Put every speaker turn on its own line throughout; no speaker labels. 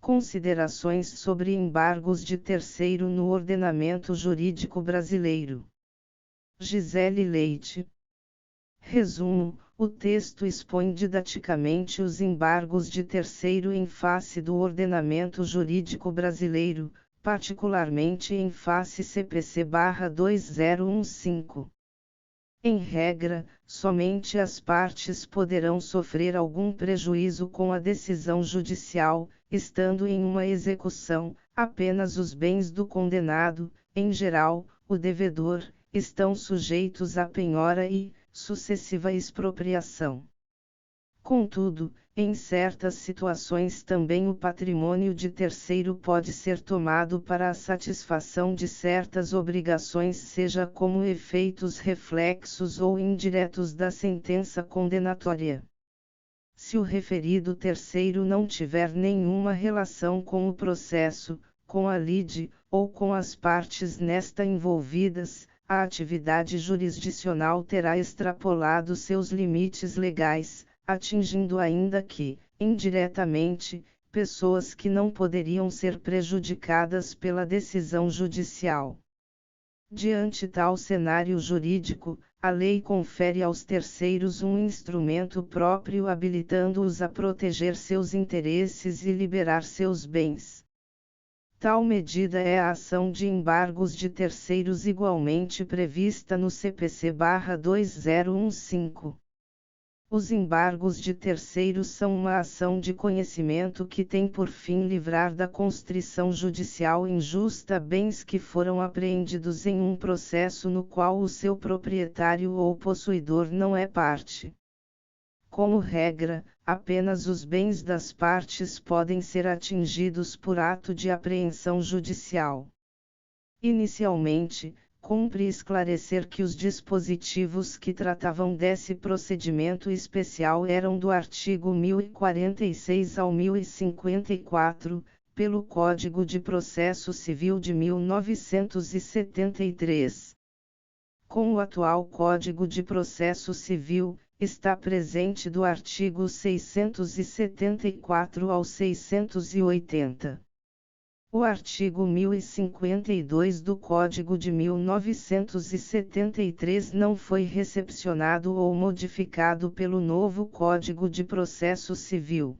Considerações sobre embargos de terceiro no ordenamento jurídico brasileiro. Gisele Leite. Resumo: o texto expõe didaticamente os embargos de terceiro em face do ordenamento jurídico brasileiro, particularmente em face CPC/2015. Em regra, somente as partes poderão sofrer algum prejuízo com a decisão judicial, estando em uma execução, apenas os bens do condenado, em geral, o devedor, estão sujeitos à penhora e sucessiva expropriação. Contudo, em certas situações também o patrimônio de terceiro pode ser tomado para a satisfação de certas obrigações, seja como efeitos reflexos ou indiretos da sentença condenatória. Se o referido terceiro não tiver nenhuma relação com o processo, com a lide, ou com as partes nesta envolvidas, a atividade jurisdicional terá extrapolado seus limites legais, atingindo ainda que, indiretamente, pessoas que não poderiam ser prejudicadas pela decisão judicial. Diante tal cenário jurídico, a lei confere aos terceiros um instrumento próprio habilitando-os a proteger seus interesses e liberar seus bens. Tal medida é a ação de embargos de terceiros igualmente prevista no CPC/2015. Os embargos de terceiros são uma ação de conhecimento que tem por fim livrar da constrição judicial injusta bens que foram apreendidos em um processo no qual o seu proprietário ou possuidor não é parte. Como regra, apenas os bens das partes podem ser atingidos por ato de apreensão judicial. Inicialmente, cumpre esclarecer que os dispositivos que tratavam desse procedimento especial eram do artigo 1046 ao 1054, pelo Código de Processo Civil de 1973. Com o atual Código de Processo Civil, está presente do artigo 674 ao 680. O artigo 1052 do Código de 1973 não foi recepcionado ou modificado pelo novo Código de Processo Civil.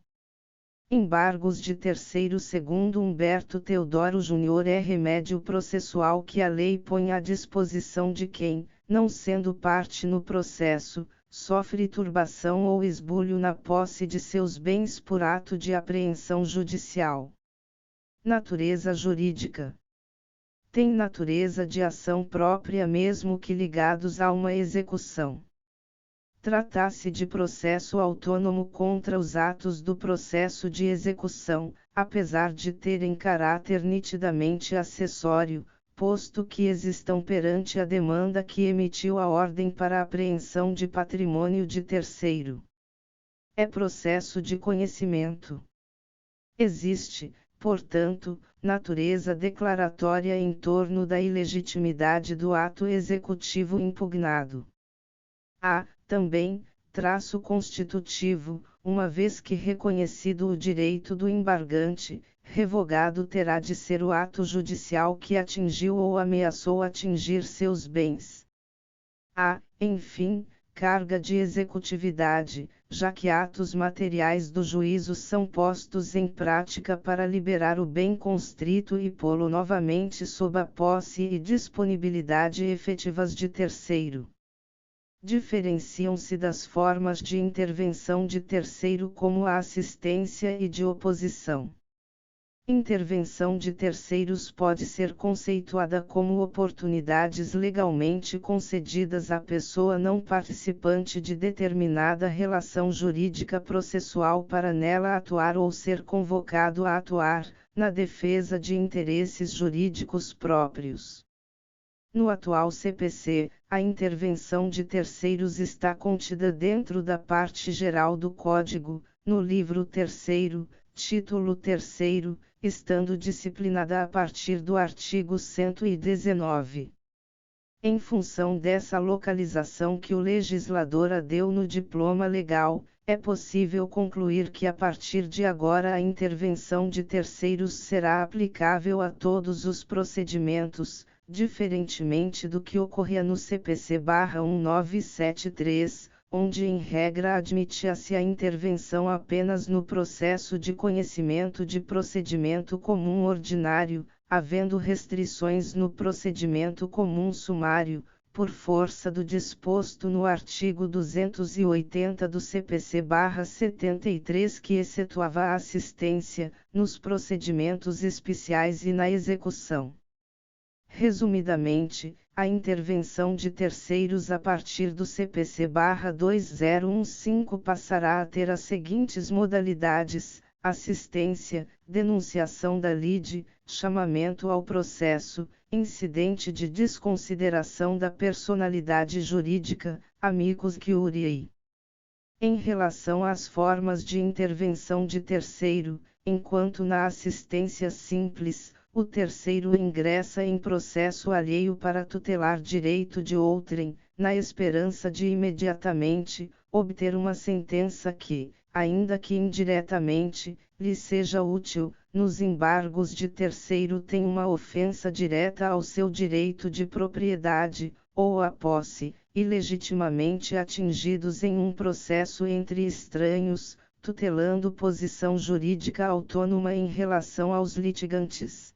Embargos de terceiro segundo Humberto Teodoro Júnior é remédio processual que a lei põe à disposição de quem, não sendo parte no processo, sofre turbação ou esbulho na posse de seus bens por ato de apreensão judicial. Natureza jurídica. Tem natureza de ação própria mesmo que ligados a uma execução. Trata-se de processo autônomo contra os atos do processo de execução, apesar de terem caráter nitidamente acessório, posto que existam perante a demanda que emitiu a ordem para a apreensão de patrimônio de terceiro. É processo de conhecimento. Existe, portanto, natureza declaratória em torno da ilegitimidade do ato executivo impugnado. Há, também, traço constitutivo, uma vez que reconhecido o direito do embargante, revogado terá de ser o ato judicial que atingiu ou ameaçou atingir seus bens. Há, enfim, carga de executividade, já que atos materiais do juízo são postos em prática para liberar o bem constrito e pô-lo novamente sob a posse e disponibilidade efetivas de terceiro. Diferenciam-se das formas de intervenção de terceiro como a assistência e de oposição. Intervenção de terceiros pode ser conceituada como oportunidades legalmente concedidas à pessoa não participante de determinada relação jurídica processual para nela atuar ou ser convocado a atuar, na defesa de interesses jurídicos próprios. No atual CPC, a intervenção de terceiros está contida dentro da parte geral do Código, no livro 3º, título 3º, estando disciplinada a partir do artigo 119. Em função dessa localização que o legislador a deu no diploma legal, é possível concluir que a partir de agora a intervenção de terceiros será aplicável a todos os procedimentos, diferentemente do que ocorria no CPC/1973, onde em regra admitia-se a intervenção apenas no processo de conhecimento de procedimento comum ordinário, havendo restrições no procedimento comum sumário, por força do disposto no artigo 280 do CPC/73 que excetuava a assistência, nos procedimentos especiais e na execução. Resumidamente, a intervenção de terceiros a partir do CPC/2015 passará a ter as seguintes modalidades: assistência, denunciação da lide, chamamento ao processo, incidente de desconsideração da personalidade jurídica, amicus curiae. Em relação às formas de intervenção de terceiro, enquanto na assistência simples, o terceiro ingressa em processo alheio para tutelar direito de outrem, na esperança de imediatamente obter uma sentença que, ainda que indiretamente, lhe seja útil. Nos embargos de terceiro tem uma ofensa direta ao seu direito de propriedade, ou à posse, ilegitimamente atingidos em um processo entre estranhos, tutelando posição jurídica autônoma em relação aos litigantes.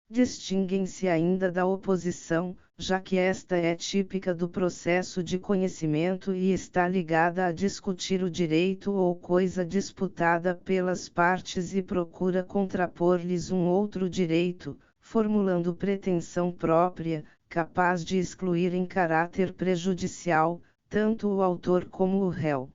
Distinguem-se ainda da oposição, já que esta é típica do processo de conhecimento e está ligada a discutir o direito ou coisa disputada pelas partes e procura contrapor-lhes um outro direito, formulando pretensão própria, capaz de excluir em caráter prejudicial, tanto o autor como o réu.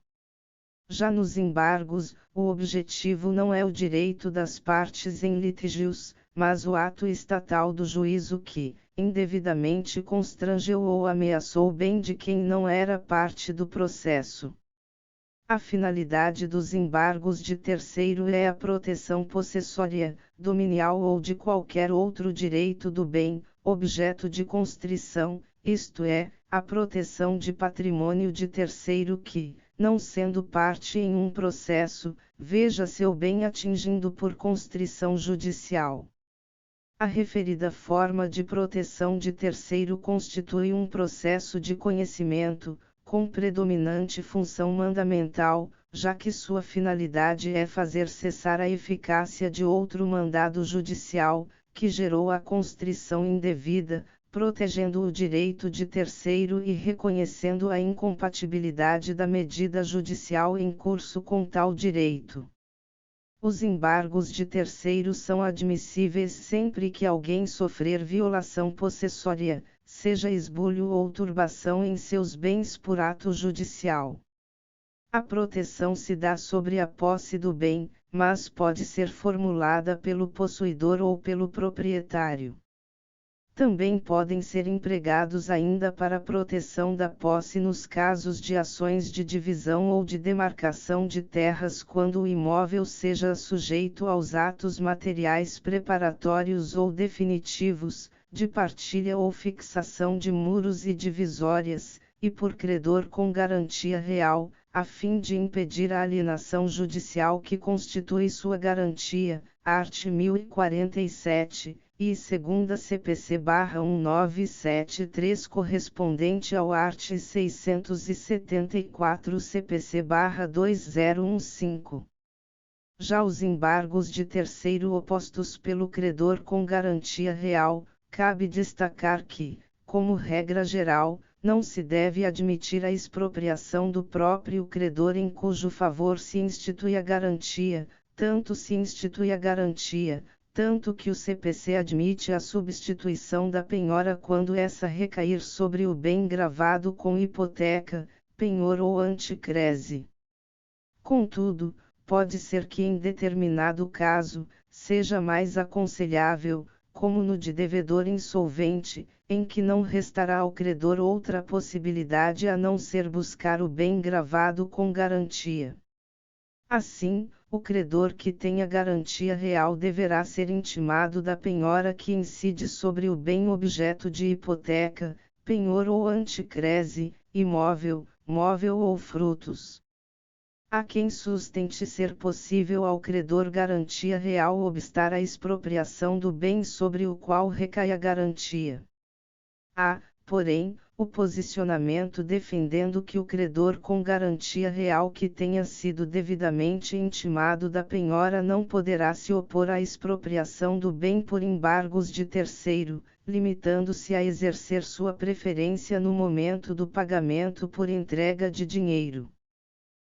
Já nos embargos, o objetivo não é o direito das partes em litígios, mas o ato estatal do juízo que, indevidamente constrangeu ou ameaçou o bem de quem não era parte do processo. A finalidade dos embargos de terceiro é a proteção possessória, dominial ou de qualquer outro direito do bem, objeto de constrição, isto é, a proteção de patrimônio de terceiro que, não sendo parte em um processo, veja seu bem atingido por constrição judicial. A referida forma de proteção de terceiro constitui um processo de conhecimento, com predominante função mandamental, já que sua finalidade é fazer cessar a eficácia de outro mandado judicial, que gerou a constrição indevida, protegendo o direito de terceiro e reconhecendo a incompatibilidade da medida judicial em curso com tal direito. Os embargos de terceiro são admissíveis sempre que alguém sofrer violação possessória, seja esbulho ou turbação em seus bens por ato judicial. A proteção se dá sobre a posse do bem, mas pode ser formulada pelo possuidor ou pelo proprietário. Também podem ser empregados ainda para a proteção da posse nos casos de ações de divisão ou de demarcação de terras quando o imóvel seja sujeito aos atos materiais preparatórios ou definitivos, de partilha ou fixação de muros e divisórias, e por credor com garantia real, a fim de impedir a alienação judicial que constitui sua garantia, art. 1047. E segunda CPC/1973 correspondente ao art. 674 CPC/2015. Já os embargos de terceiro opostos pelo credor com garantia real, cabe destacar que, como regra geral, não se deve admitir a expropriação do próprio credor em cujo favor se institui a garantia, tanto se institui a garantia, tanto que o CPC admite a substituição da penhora quando essa recair sobre o bem gravado com hipoteca, penhor ou anticrese. Contudo, pode ser que em determinado caso, seja mais aconselhável, como no de devedor insolvente, em que não restará ao credor outra possibilidade a não ser buscar o bem gravado com garantia. Assim, o credor que tenha garantia real deverá ser intimado da penhora que incide sobre o bem objeto de hipoteca, penhor ou anticrese, imóvel, móvel ou frutos. A quem sustente ser possível ao credor garantia real obstar a expropriação do bem sobre o qual recai a garantia. Há, porém, o posicionamento defendendo que o credor com garantia real que tenha sido devidamente intimado da penhora não poderá se opor à expropriação do bem por embargos de terceiro, limitando-se a exercer sua preferência no momento do pagamento por entrega de dinheiro.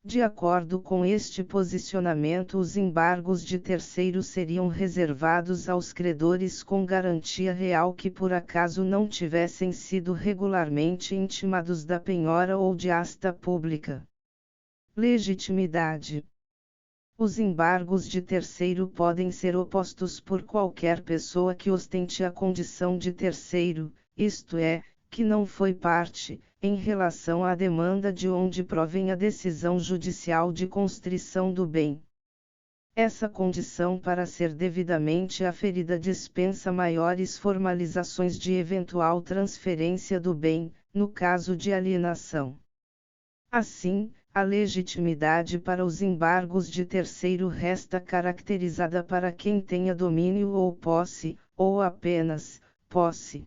De acordo com este posicionamento, os embargos de terceiro seriam reservados aos credores com garantia real que por acaso não tivessem sido regularmente intimados da penhora ou de asta pública. Legitimidade. Os embargos de terceiro podem ser opostos por qualquer pessoa que ostente a condição de terceiro, isto é, que não foi parte, em relação à demanda de onde provém a decisão judicial de constrição do bem. Essa condição para ser devidamente aferida dispensa maiores formalizações de eventual transferência do bem, no caso de alienação. Assim, a legitimidade para os embargos de terceiro resta caracterizada para quem tenha domínio ou posse, ou apenas, posse.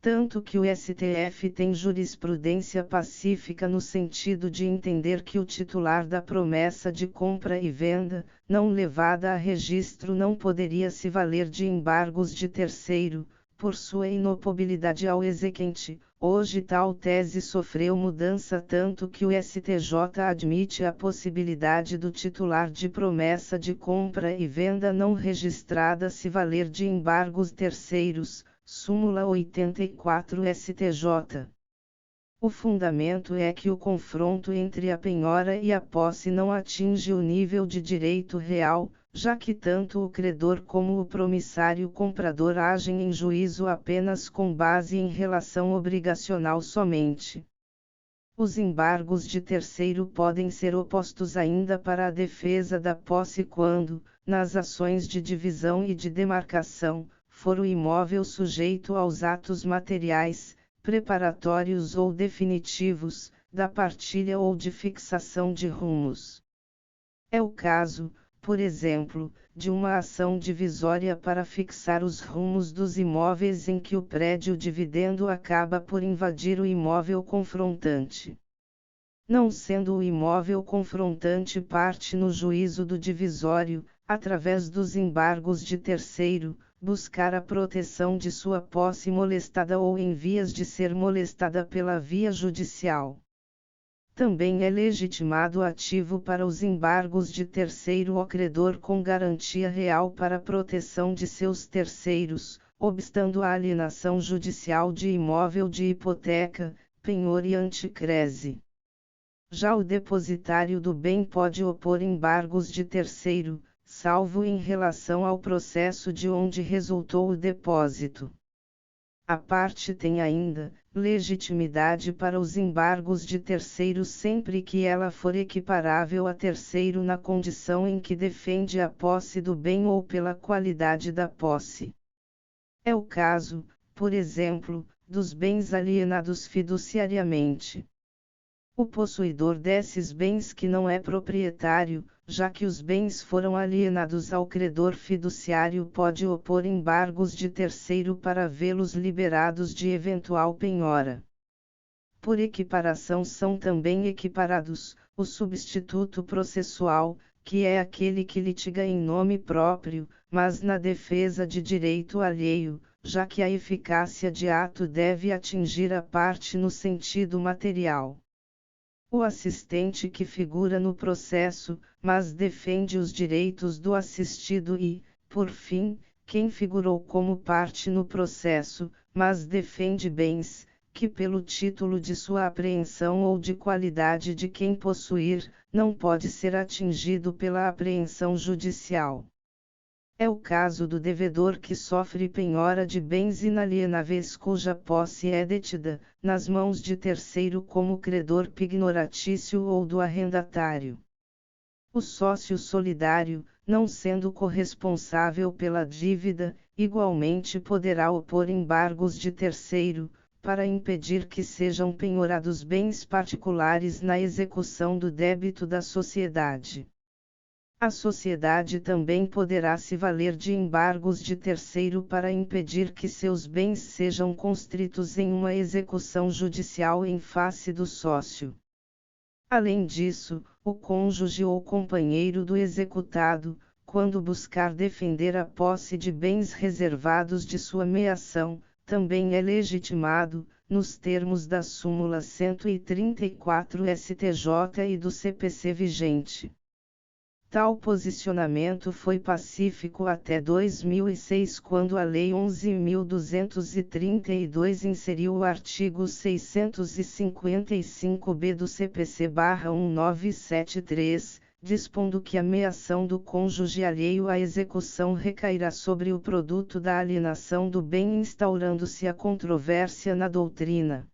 Tanto que o STF tem jurisprudência pacífica no sentido de entender que o titular da promessa de compra e venda, não levada a registro, não poderia se valer de embargos de terceiro, por sua inopobilidade ao exequente. Hoje tal tese sofreu mudança tanto que o STJ admite a possibilidade do titular de promessa de compra e venda não registrada se valer de embargos terceiros. Súmula 84 STJ. O fundamento é que o confronto entre a penhora e a posse não atinge o nível de direito real, já que tanto o credor como o promissário comprador agem em juízo apenas com base em relação obrigacional somente. Os embargos de terceiro podem ser opostos ainda para a defesa da posse quando, nas ações de divisão e de demarcação, for o imóvel sujeito aos atos materiais, preparatórios ou definitivos, da partilha ou de fixação de rumos. É o caso, por exemplo, de uma ação divisória para fixar os rumos dos imóveis em que o prédio dividendo acaba por invadir o imóvel confrontante. Não sendo o imóvel confrontante parte no juízo do divisório, através dos embargos de terceiro, buscar a proteção de sua posse molestada ou em vias de ser molestada pela via judicial. Também é legitimado ativo para os embargos de terceiro o credor com garantia real para proteção de seus terceiros, obstando a alienação judicial de imóvel de hipoteca, penhor e anticrese. Já o depositário do bem pode opor embargos de terceiro, salvo em relação ao processo de onde resultou o depósito. A parte tem ainda legitimidade para os embargos de terceiro sempre que ela for equiparável a terceiro na condição em que defende a posse do bem ou pela qualidade da posse. É o caso, por exemplo, dos bens alienados fiduciariamente. O possuidor desses bens que não é proprietário, já que os bens foram alienados ao credor fiduciário, pode opor embargos de terceiro para vê-los liberados de eventual penhora. Por equiparação são também equiparados, o substituto processual, que é aquele que litiga em nome próprio, mas na defesa de direito alheio, já que a eficácia de ato deve atingir a parte no sentido material. O assistente que figura no processo, mas defende os direitos do assistido e, por fim, quem figurou como parte no processo, mas defende bens, que pelo título de sua apreensão ou de qualidade de quem possuir, não pode ser atingido pela apreensão judicial. É o caso do devedor que sofre penhora de bens inalienáveis cuja posse é detida, nas mãos de terceiro como credor pignoratício ou do arrendatário. O sócio solidário, não sendo corresponsável pela dívida, igualmente poderá opor embargos de terceiro, para impedir que sejam penhorados bens particulares na execução do débito da sociedade. A sociedade também poderá se valer de embargos de terceiro para impedir que seus bens sejam constritos em uma execução judicial em face do sócio. Além disso, o cônjuge ou companheiro do executado, quando buscar defender a posse de bens reservados de sua meação, também é legitimado, nos termos da súmula 134 STJ e do CPC vigente. Tal posicionamento foi pacífico até 2006, quando a Lei 11.232 inseriu o artigo 655-B do CPC/1973, dispondo que a meação do cônjuge alheio à execução recairá sobre o produto da alienação do bem, instaurando-se a controvérsia na doutrina.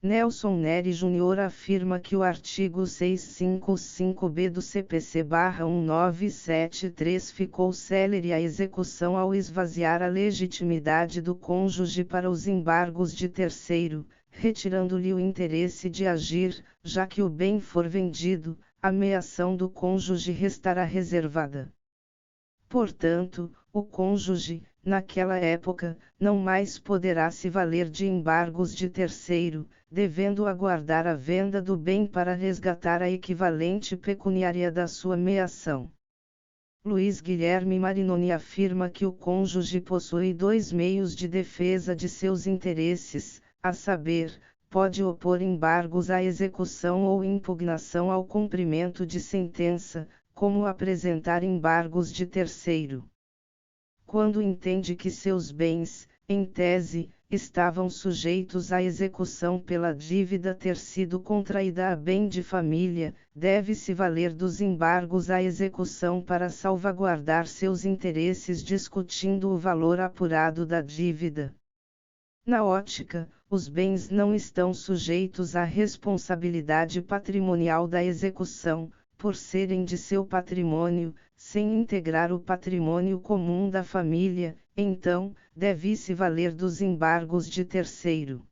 Nelson Nery Jr. afirma que o artigo 655-B do CPC/1973 ficou célere a execução ao esvaziar a legitimidade do cônjuge para os embargos de terceiro, retirando-lhe o interesse de agir, já que o bem for vendido, a meação do cônjuge restará reservada. Portanto, o cônjuge, naquela época, não mais poderá se valer de embargos de terceiro, devendo aguardar a venda do bem para resgatar a equivalente pecuniária da sua meação. Luiz Guilherme Marinoni afirma que o cônjuge possui dois meios de defesa de seus interesses, a saber, pode opor embargos à execução ou impugnação ao cumprimento de sentença, como apresentar embargos de terceiro. Quando entende que seus bens, em tese, estavam sujeitos à execução pela dívida ter sido contraída a bem de família, deve-se valer dos embargos à execução para salvaguardar seus interesses, discutindo o valor apurado da dívida. Na ótica, os bens não estão sujeitos à responsabilidade patrimonial da execução, por serem de seu patrimônio, sem integrar o patrimônio comum da família, então, deve-se valer dos embargos de terceiro.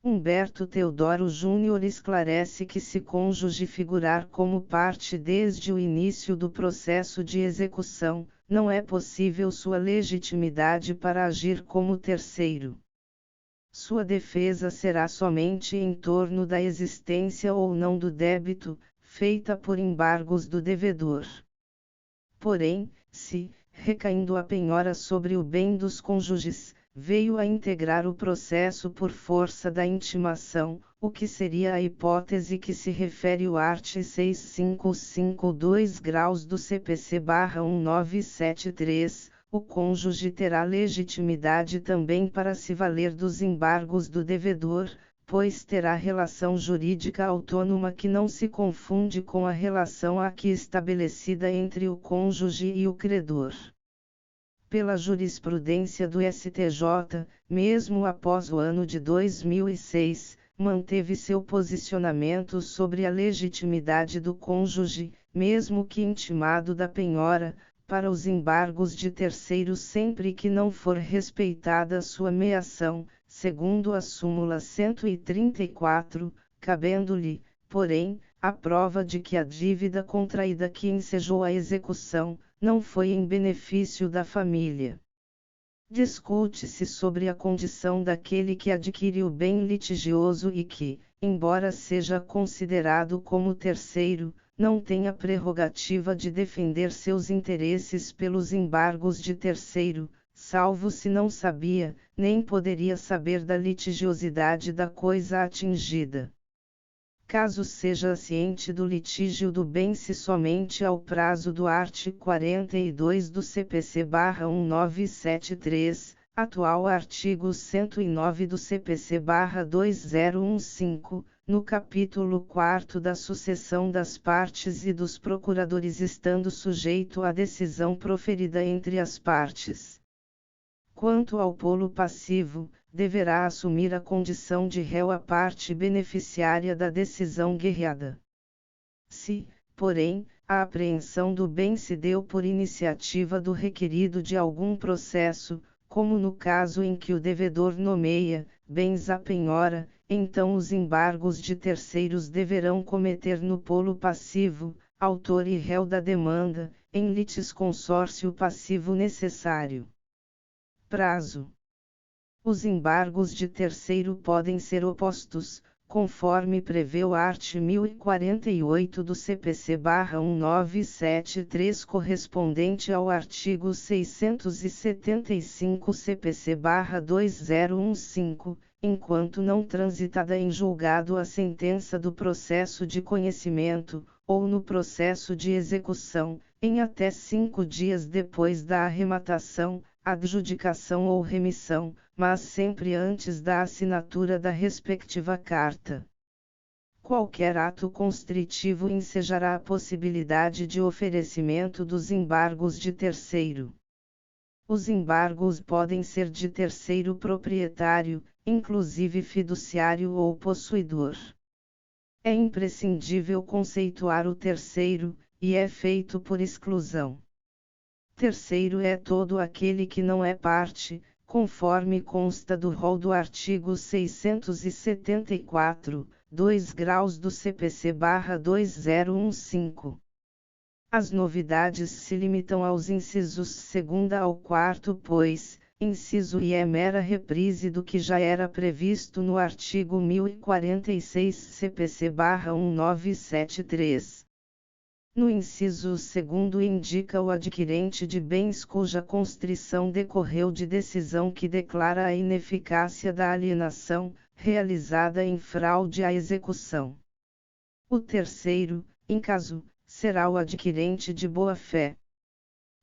Humberto Teodoro Júnior esclarece que se cônjuge figurar como parte desde o início do processo de execução, não é possível sua legitimidade para agir como terceiro. Sua defesa será somente em torno da existência ou não do débito, feita por embargos do devedor. Porém, se, recaindo a penhora sobre o bem dos cônjuges, veio a integrar o processo por força da intimação, o que seria a hipótese que se refere o art. 6552 graus do CPC/1973, o cônjuge terá legitimidade também para se valer dos embargos do devedor, pois terá relação jurídica autônoma que não se confunde com a relação aqui estabelecida entre o cônjuge e o credor. Pela jurisprudência do STJ, mesmo após o ano de 2006, manteve seu posicionamento sobre a legitimidade do cônjuge, mesmo que intimado da penhora, para os embargos de terceiros sempre que não for respeitada sua meação, segundo a súmula 134, cabendo-lhe, porém, a prova de que a dívida contraída que ensejou a execução, não foi em benefício da família. Discute-se sobre a condição daquele que adquire o bem litigioso e que, embora seja considerado como terceiro, não tem a prerrogativa de defender seus interesses pelos embargos de terceiro, salvo se não sabia, nem poderia saber da litigiosidade da coisa atingida. Caso seja ciente do litígio do bem se somente ao prazo do art. 42 do CPC/1973, atual artigo 109 do CPC/2015, no capítulo 4 da sucessão das partes e dos procuradores estando sujeito à decisão proferida entre as partes. Quanto ao polo passivo, deverá assumir a condição de réu a parte beneficiária da decisão guerreada. Se, porém, a apreensão do bem se deu por iniciativa do requerido de algum processo, como no caso em que o devedor nomeia bens à penhora, então os embargos de terceiros deverão cometer no polo passivo, autor e réu da demanda, em litisconsórcio passivo necessário. Prazo. Os embargos de terceiro podem ser opostos, conforme prevê o art. 1048 do CPC/1973 correspondente ao artigo 675 CPC/2015, enquanto não transitada em julgado a sentença do processo de conhecimento, ou no processo de execução, em até 5 dias depois da arrematação, adjudicação ou remissão, mas sempre antes da assinatura da respectiva carta. Qualquer ato constritivo ensejará a possibilidade de oferecimento dos embargos de terceiro. Os embargos podem ser de terceiro proprietário, inclusive fiduciário ou possuidor. É imprescindível conceituar o terceiro, e é feito por exclusão. Terceiro é todo aquele que não é parte, conforme consta do rol do artigo 674, 2 graus do CPC/2015. As novidades se limitam aos incisos 2º ao 4º, pois, inciso I é mera reprise do que já era previsto no artigo 1046 CPC/1973. No inciso 2º indica o adquirente de bens cuja constrição decorreu de decisão que declara a ineficácia da alienação, realizada em fraude à execução. O terceiro, em caso, será o adquirente de boa-fé.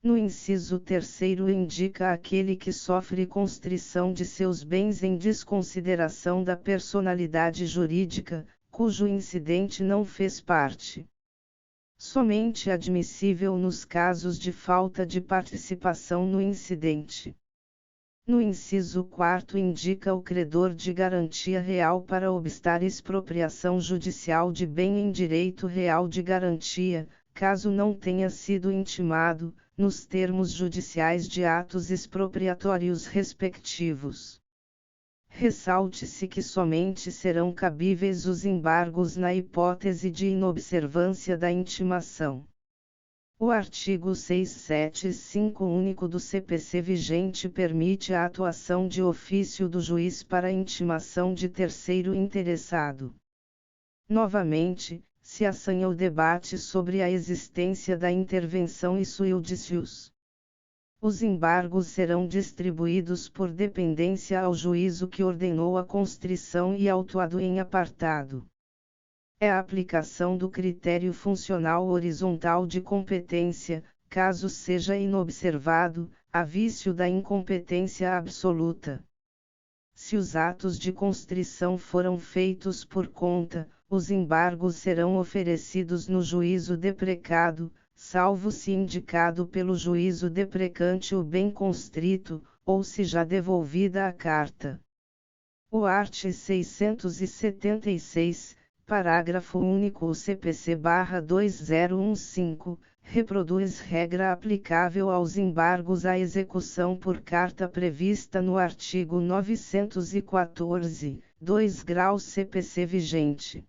No inciso 3º indica aquele que sofre constrição de seus bens em desconsideração da personalidade jurídica, cujo incidente não fez parte. Somente admissível nos casos de falta de participação no incidente. No inciso 4º indica o credor de garantia real para obstar expropriação judicial de bem em direito real de garantia, caso não tenha sido intimado, nos termos judiciais de atos expropriatórios respectivos. Ressalte-se que somente serão cabíveis os embargos na hipótese de inobservância da intimação. O artigo 675 único do CPC vigente permite a atuação de ofício do juiz para a intimação de terceiro interessado. Novamente, se assanha o debate sobre a existência da intervenção e sui judicius. Os embargos serão distribuídos por dependência ao juízo que ordenou a constrição e autuado em apartado. É a aplicação do critério funcional horizontal de competência, caso seja inobservado, a vício da incompetência absoluta. Se os atos de constrição foram feitos por conta, os embargos serão oferecidos no juízo deprecado, salvo se indicado pelo juízo deprecante o bem constrito, ou se já devolvida a carta. O art. 676, parágrafo único CPC/2015, reproduz regra aplicável aos embargos à execução por carta prevista no artigo 914, 2 graus CPC vigente.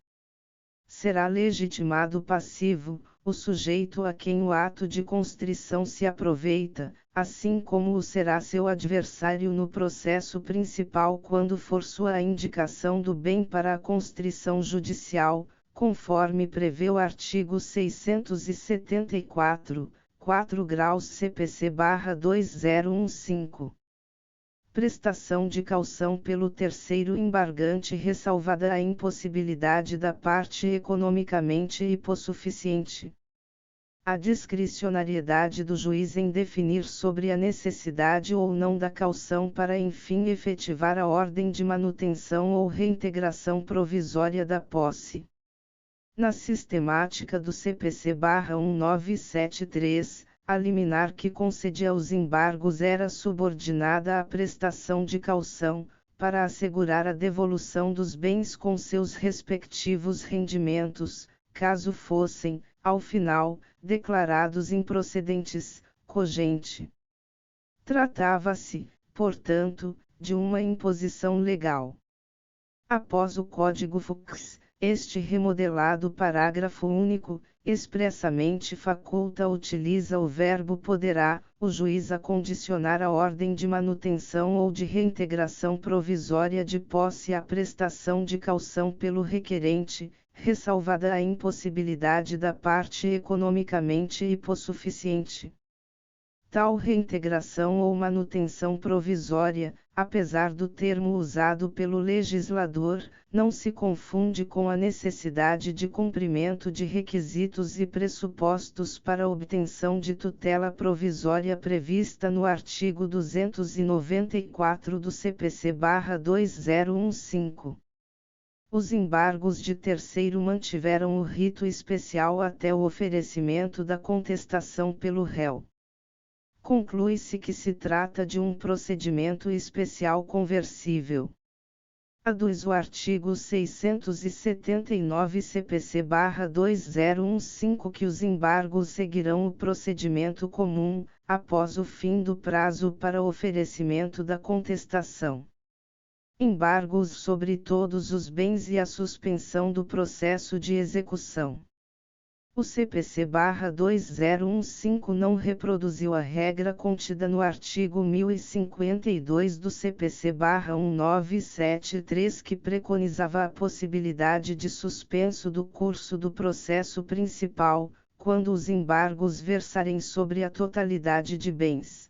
Será legitimado passivo o sujeito a quem o ato de constrição se aproveita, assim como o será seu adversário no processo principal quando for sua a indicação do bem para a constrição judicial, conforme prevê o artigo 674, 4 graus CPC/2015. Prestação de caução pelo terceiro embargante ressalvada a impossibilidade da parte economicamente hipossuficiente. A discricionariedade do juiz em definir sobre a necessidade ou não da caução para enfim efetivar a ordem de manutenção ou reintegração provisória da posse. Na sistemática do CPC/1973, a liminar que concedia os embargos era subordinada à prestação de caução, para assegurar a devolução dos bens com seus respectivos rendimentos, caso fossem, ao final, declarados improcedentes, cogente. Tratava-se, portanto, de uma imposição legal. Após o Código Fux, este remodelado parágrafo único, expressamente utiliza o verbo poderá, o juiz a condicionar a ordem de manutenção ou de reintegração provisória de posse à prestação de caução pelo requerente, ressalvada a impossibilidade da parte economicamente hipossuficiente. Tal reintegração ou manutenção provisória, apesar do termo usado pelo legislador, não se confunde com a necessidade de cumprimento de requisitos e pressupostos para a obtenção de tutela provisória prevista no artigo 294 do CPC-2015. Os embargos de terceiro mantiveram o rito especial até o oferecimento da contestação pelo réu. Conclui-se que se trata de um procedimento especial conversível. Aduz o artigo 679 CPC-2015 que os embargos seguirão o procedimento comum, após o fim do prazo para oferecimento da contestação. Embargos sobre todos os bens e a suspensão do processo de execução. O CPC-2015 não reproduziu a regra contida no artigo 1052 do CPC-1973 que preconizava a possibilidade de suspenso do curso do processo principal, quando os embargos versarem sobre a totalidade de bens.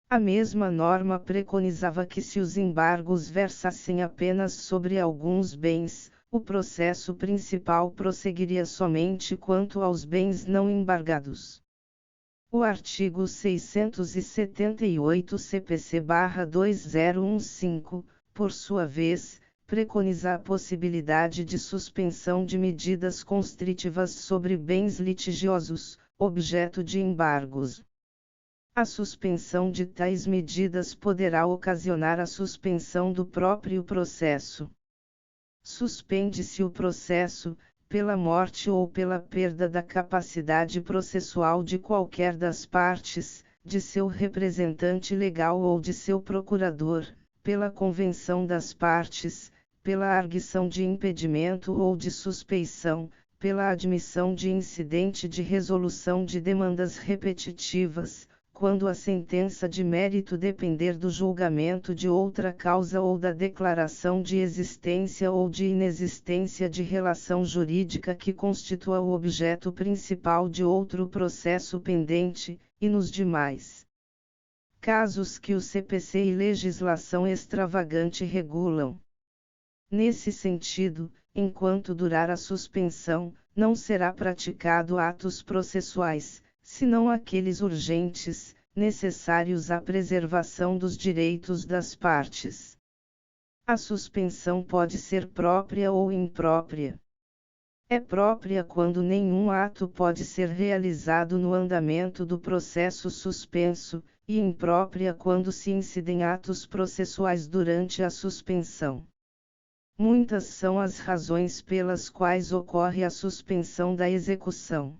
A mesma norma preconizava que se os embargos versassem apenas sobre alguns bens, o processo principal prosseguiria somente quanto aos bens não embargados. O artigo 678 CPC-2015, por sua vez, preconiza a possibilidade de suspensão de medidas constritivas sobre bens litigiosos, objeto de embargos. A suspensão de tais medidas poderá ocasionar a suspensão do próprio processo. Suspende-se o processo, pela morte ou pela perda da capacidade processual de qualquer das partes, de seu representante legal ou de seu procurador, pela convenção das partes, pela arguição de impedimento ou de suspeição, pela admissão de incidente de resolução de demandas repetitivas, quando a sentença de mérito depender do julgamento de outra causa ou da declaração de existência ou de inexistência de relação jurídica que constitua o objeto principal de outro processo pendente, e nos demais casos que o CPC e legislação extravagante regulam. Nesse sentido, enquanto durar a suspensão, não será praticado atos processuais, senão aqueles urgentes, necessários à preservação dos direitos das partes. A suspensão pode ser própria ou imprópria. É própria quando nenhum ato pode ser realizado no andamento do processo suspenso, e imprópria quando se incidem atos processuais durante a suspensão. Muitas são as razões pelas quais ocorre a suspensão da execução.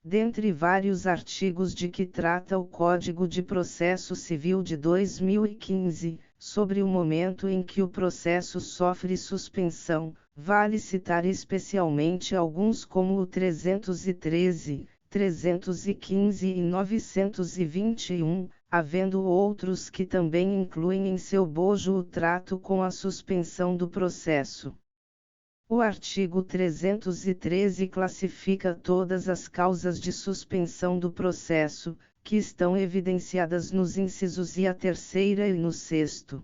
Dentre vários artigos de que trata o Código de Processo Civil de 2015, sobre o momento em que o processo sofre suspensão, vale citar especialmente alguns como o 313, 315 e 921, havendo outros que também incluem em seu bojo o trato com a suspensão do processo. O artigo 313 classifica todas as causas de suspensão do processo, que estão evidenciadas nos incisos e a terceira e no 6º.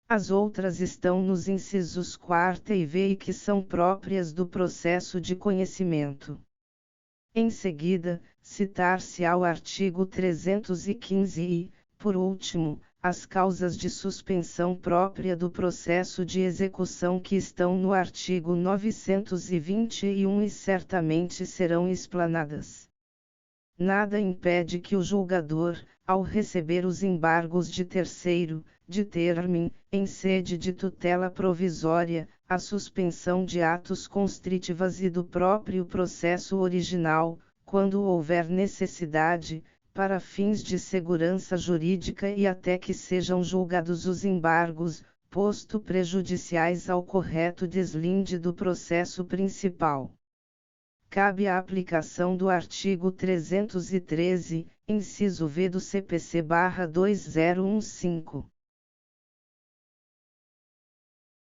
As outras estão nos incisos 4 e V e que são próprias do processo de conhecimento. Em seguida, citar-se-á o artigo 315 e, por último, as causas de suspensão própria do processo de execução que estão no artigo 921 e certamente serão explanadas. Nada impede que o julgador, ao receber os embargos de terceiro, determine, em sede de tutela provisória, a suspensão de atos constritivas e do próprio processo original, quando houver necessidade, para fins de segurança jurídica e até que sejam julgados os embargos, posto prejudiciais ao correto deslinde do processo principal. Cabe a aplicação do artigo 313, inciso V do CPC-2015.